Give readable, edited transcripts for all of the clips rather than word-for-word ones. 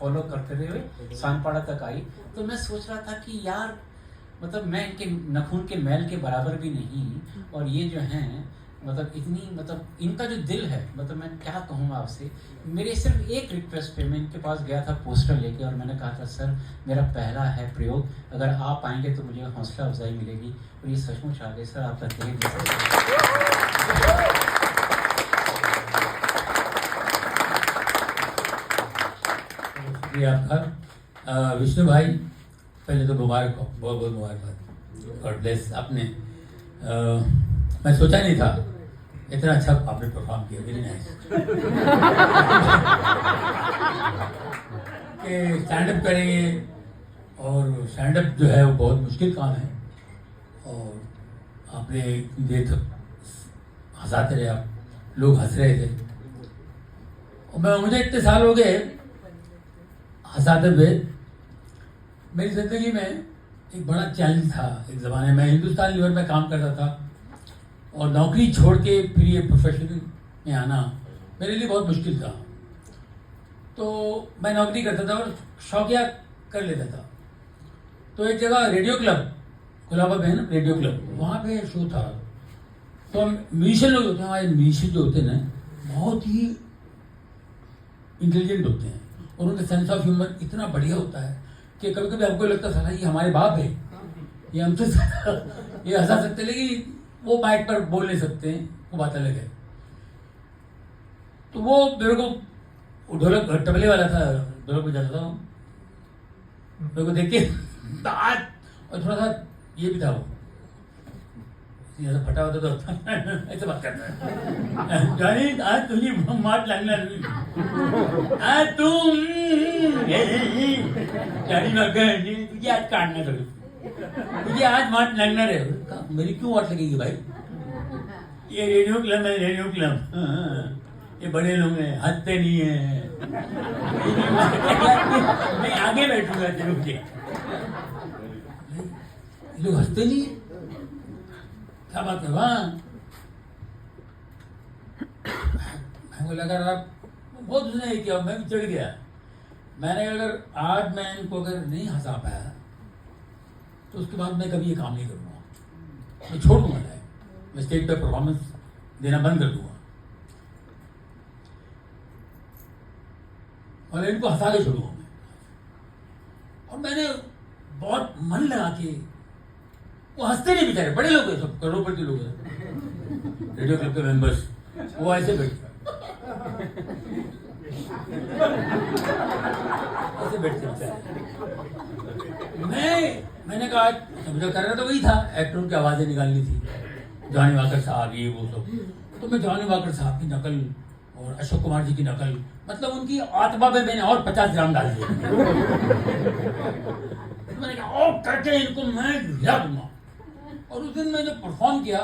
Follow करते हुए सानपाड़ा तक आई। तो मैं सोच रहा था कि यार मतलब मैं इनके नखून के मैल के बराबर भी नहीं, और ये जो हैं मतलब इतनी मतलब इनका जो दिल है, मतलब मैं क्या कहूँ आपसे। मेरे सिर्फ एक रिक्वेस्ट पे मैं इनके पास गया था पोस्टर लेके, और मैंने कहा था सर मेरा पहला है प्रयोग, अगर आप आएंगे तो मुझे हौसला अफजाई मिलेगी, और ये सचमुच आ गए सर। आपका तहे दिल से आपका विष्णु भाई, पहले तो मुबारक हो, बहुत बहुत मुबारकबाद, गॉड ब्लेस। आपने मैं सोचा नहीं था इतना अच्छा आपने परफॉर्म किया, वेरी नाइस। कि स्टैंड अप करेंगे, और स्टैंड अप जो है वो बहुत मुश्किल काम है, और आपने देर तक हंसाते रहे आप, लोग हंस रहे थे, और मुझे इतने साल हो गए हंसाते हुए। मेरी ज़िंदगी में एक बड़ा चैलेंज था एक ज़माने में, हिंदुस्तान लीवर में काम करता था, और नौकरी छोड़ के फिर ये प्रोफेशन में आना मेरे लिए बहुत मुश्किल था। तो मैं नौकरी करता था और शौकिया कर लेता था। तो एक जगह रेडियो क्लब गुलाबा है ना, रेडियो क्लब, वहाँ पे शो था। तो हम म्यूजिशियन लोग होते हैं, हमारे म्यूजिशियन जो होते हैं ना बहुत ही इंटेलिजेंट होते हैं, और उनका सेंस ऑफ ह्यूमर इतना बढ़िया होता है कि कभी कभी आपको लगता था ये हमारे बाप है, ये हमसे ये हंसा सकते, लेकिन वो माइक पर बोल नहीं सकते हैं, वो बात अलग है। तो वो मेरे को ढोलक तबले वाला था, ढोलक बजाता था, मेरे को देख के दांत और थोड़ा सा ये भी था, वो ऐसा फटा होता तो ऐसे बात करता है, जानी आज तुझे मार लगना आज तुम जानी तुझे आज काटना करो, मुझे आज मार लगना रहे। मेरी क्यों वाट लगेगी भाई, ये रेडियो क्लब है, रेडियो क्लब, ये बड़े लोग हैं, हंसते नहीं है, मैं आगे बैठूंगा चलो के, लोग हंसते नहीं है, क्या बात है। वहाँ मैं लगा आप बहुत उसने किया, मैं भी चढ़ गया। मैंने अगर आज मैं इनको अगर नहीं हंसा पाया तो उसके बाद मैं कभी ये काम नहीं करूँगा, मैं छोड़ दूंगा, मैं स्टेज पे परफॉर्मेंस देना बंद कर दूंगा, और इनको हंसा के छोड़ूंगा मैं। और मैंने बहुत मन लगा के, वो हंसते नहीं बेचारे, बड़े लोग हैं सब, करोड़पति लोग हैं रेडियो क्लब के मेंबर्स, वो ऐसे बैठते बेचारे। मैंने कहा मुझे करना तो वही था, एक्टरों की आवाजें निकालनी थी, जॉनी वाकर साहब ये वो सब। तो मैं जॉनी वाकर साहब की नकल और अशोक कुमार जी की नकल, मतलब उनकी आत्मा में मैंने और 50 ग्राम डाल दिए। मैंने कहा और करके इनको मैं गिरा दूंगा। और उस दिन मैं जो परफॉर्म किया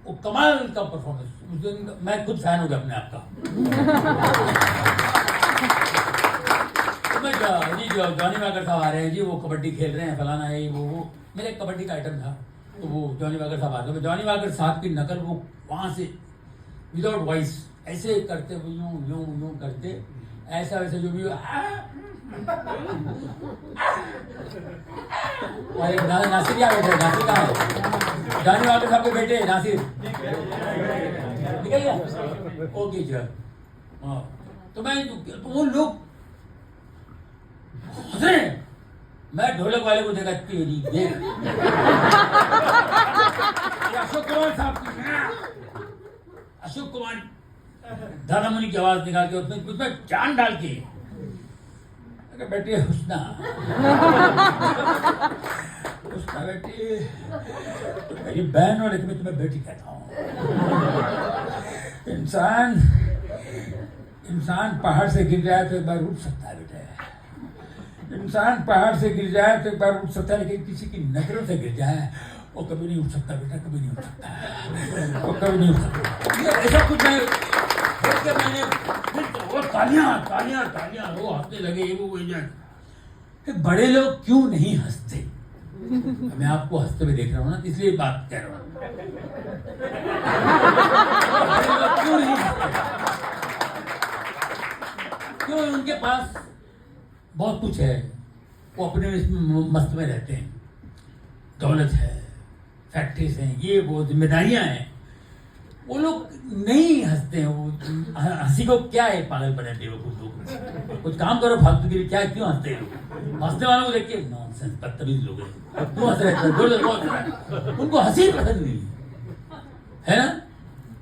वो कमाल का परफॉर्मेंस, उस दिन मैं खुद फैन हो गया अपने आप का। तो मैं जी जो जॉनी वाकर साहब आ रहे हैं जी, वो कबड्डी खेल रहे हैं, फलाना है वो मेरे कबड्डी का आइटम था, तो वो जॉनी वाकर साहब आते, जॉनी वाकर साहब की नकल वो वहाँ से विदाउट वॉइस ऐसे करते हुए यूं यूं यूं करते, ऐसा वैसे जो भी नासिर क्या बैठे, नासिर कहाँ है, जॉनी वाकर साहब के बेटे नासिर निकल गया, ओके जी हाँ। तो वो लोग हंस रहे हैं, मैं ढोलक वाले को देखा, तेरी देख अशोक कुमार साहब, अशोक कुमार दादा मुनि की आवाज निकाल के उसमें जान डाल के बेटे हुस्ना बेटी तो मेरी बहन, और एक मैं तुम्हें बेटी कहता हूँ। इंसान पहाड़ से गिर जाए तो एक बार उठ सकता है बेटे, इंसान पहाड़ से गिर जाए तो एक बार उठ सकता है, लेकिन किसी की नजरों से गिर जाए वो कभी नहीं उठ सकता बेटा, कभी नहीं उठ सकता, वो कभी नहीं उठ सकता। ऐसा कुछ नहीं, मैंने वो तालियां वो हंसने लगे, वो बड़े लोग क्यों नहीं हंसते, मैं आपको हंसते हुए देख रहा हूँ ना, इसलिए बात कह रहा हूँ। क्यों उनके पास बहुत कुछ है, वो अपने इसमें मस्त में रहते हैं, दौलत है, फैक्ट्रीज हैं, ये वो जिम्मेदारियां हैं, वो लोग नहीं हंसते हैं। वो हंसी को क्या है, पागल बने बेवकूफ लोग, कुछ काम करो फालतू के लिए, क्या क्यों हंसते हैं लोग? हंसने वालों को देख के नॉनसेंस, बदतमीज लोग हैं, क्यों हंस रहे हैं? उनको हंसी पसंद नहीं है ना।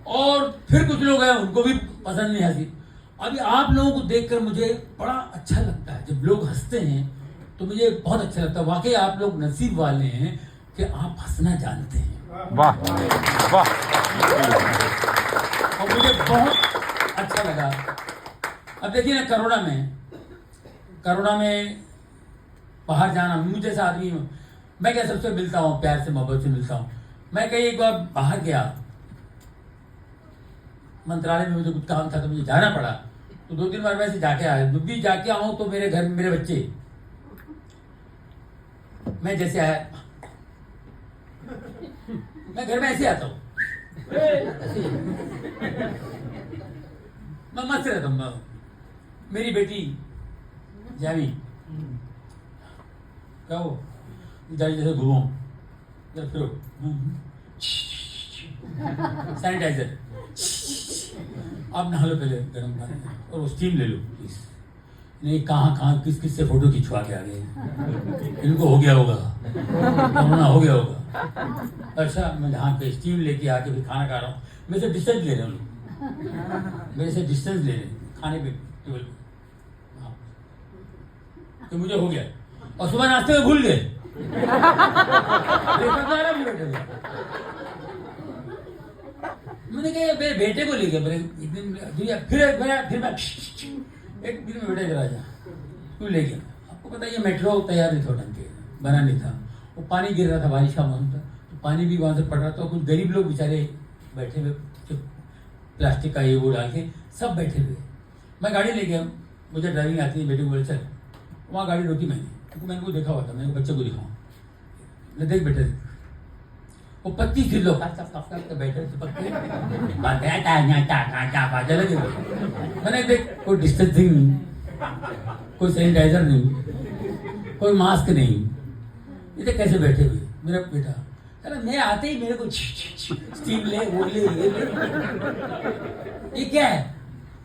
और फिर कुछ लोग हैं उनको भी पसंद नहीं हंसी। अभी आप लोगों को देखकर मुझे बड़ा अच्छा लगता है, जब लोग हंसते हैं तो मुझे बहुत अच्छा लगता है। वाकई आप लोग नसीब वाले हैं कि आप हंसना जानते हैं। वाह वाह। और मुझे बहुत अच्छा लगा। अब देखिए ना, करोना में बाहर जाना, मुझे जैसा आदमी हूँ, मैं क्या सबसे मिलता हूँ, प्यार से मोहब्बत से मिलता हूँ। मैं कहीं एक बार बाहर गया, मंत्रालय में मुझे कुछ काम था तो मुझे जाना पड़ा, तो 2-3 बार मैं ऐसे जाके आया। जब भी जाके आऊँ तो मेरे घर में मेरे बच्चे, मैं जैसे आया, मैं घर में ऐसे आता हूँ, मैं मस्त रहता हूँ। मेरी बेटी जावी, क्या हो जैसे घूमो फिरो, सैनिटाइजर, आप नहा लो पहले गर्म पानी और वो स्टीम ले लो प्लीज। नहीं, कहाँ किस किस से फोटो खिंचवा के आ गए, इनको हो गया होगा, कोरोना हो गया होगा। अच्छा, मैं यहाँ पे स्टीम लेके आके फिर खाना खा रहा हूँ, मेरे से डिस्टेंस ले रहे हैं लोग, मेरे से डिस्टेंस ले रहे हैं खाने पे टेबल पे, तो मुझे हो गया। और सुबह नाश्ते में भूल गए, मैंने कहा मेरे बेटे को लेके फिर मैं एक दिन में बेटे चला जा, क्यों ले गया? आपको पता है ये मेट्रो तैयार नहीं था, ढंग के बना नहीं था, वो पानी गिर रहा था, बारिश का मौसम था, तो पानी भी वहाँ से पड़ रहा था। कुछ गरीब लोग बेचारे बैठे हुए, प्लास्टिक का ये वो डाल के सब बैठे हुए। मैं गाड़ी ले गया, मुझे ड्राइविंग आती है, बेटे को बोले चल, वहाँ गाड़ी रोकी मैंने, क्योंकि मैंने को देखा हुआ था, मैंने बच्चे को दिखाऊँ, मैं देख बेटे वो 25 लोग बैठे लगे। मैंने देख, कोई डिस्टेंसिंग नहीं, कोई सैनिटाइजर नहीं, कोई मास्क नहीं, ये तो कैसे बैठे हुए। मेरा बेटा अरे मैं आते ही मेरे को स्टीम ले, वो ले, ये ले, ये क्या है?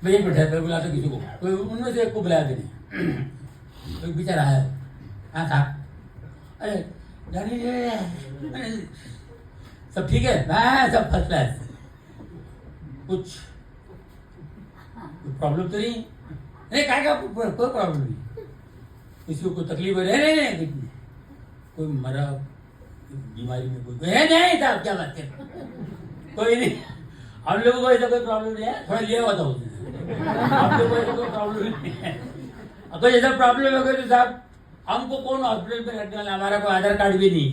मैं ये बैठा, मैं बुलाता किसी को, कोई उनमें से एक को बुलाया देने, कोई बेचारा है, हाँ था, अरे सब ठीक है, मैं सब फर्स्ट क्लास, कुछ प्रॉब्लम तो नहीं? नहीं, क्या कोई प्रॉब्लम नहीं, किसी को कोई तकलीफ है? नहीं, कोई मरा बीमारी में कोई नहीं था, क्या बात कर, कोई नहीं। हम लोगों को ऐसा कोई प्रॉब्लम नहीं है, थोड़ा लिया हुआ था उसने, हम लोगों को ऐसा कोई प्रॉब्लम नहीं है। अगर ऐसा प्रॉब्लम हो गया तो साहब हमको कौन हॉस्पिटल में रखने वाला, हमारा कोई आधार कार्ड भी नहीं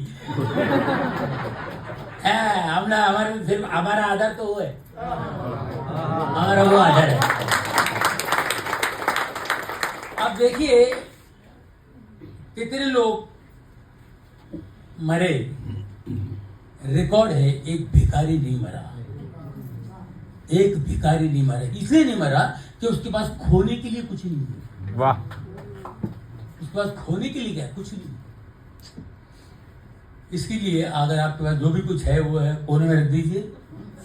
है, हमने हमारे सिर्फ हमारा आधार तो वो है, हमारा वो आधार है। अब देखिए कितने लोग मरे, रिकॉर्ड है, एक भिखारी नहीं मरा, एक भिखारी नहीं मरा, इसलिए नहीं मरा कि उसके पास खोने के लिए कुछ नहीं है। वाह। उसके पास खोने के लिए क्या, कुछ नहीं। इसके लिए अगर आपके पास जो भी कुछ है वो है, कोने में रख दीजिए,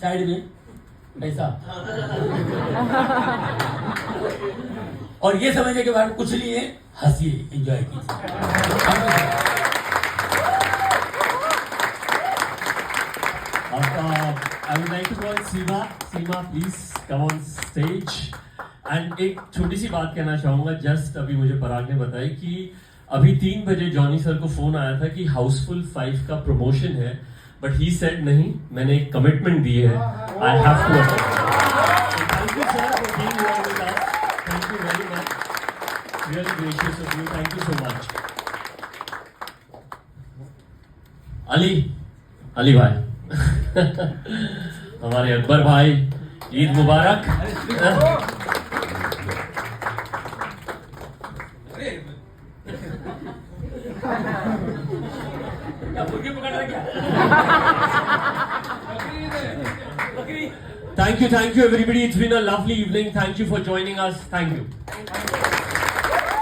साइड में पैसा, और ये समझने के बाद कुछ नहीं है, हंसिए, एंजॉय कीजिए। I would like to call Seema. Seema, please come on stage. And एक छोटी सी बात कहना चाहूँगा, जस्ट अभी मुझे पराग ने बताई कि अभी 3 बजे जॉनी सर को फोन आया था कि हाउसफुल 5 का प्रमोशन है, बट ही सेड नहीं, मैंने एक कमिटमेंट दी है, I have to. Thank you sir for being here with us, thank you very much, really gracious of you, thank you so much. Ali भाई हमारे अकबर भाई, ईद मुबारक। Thank you everybody, it's been a lovely evening, thank you for joining us, thank you.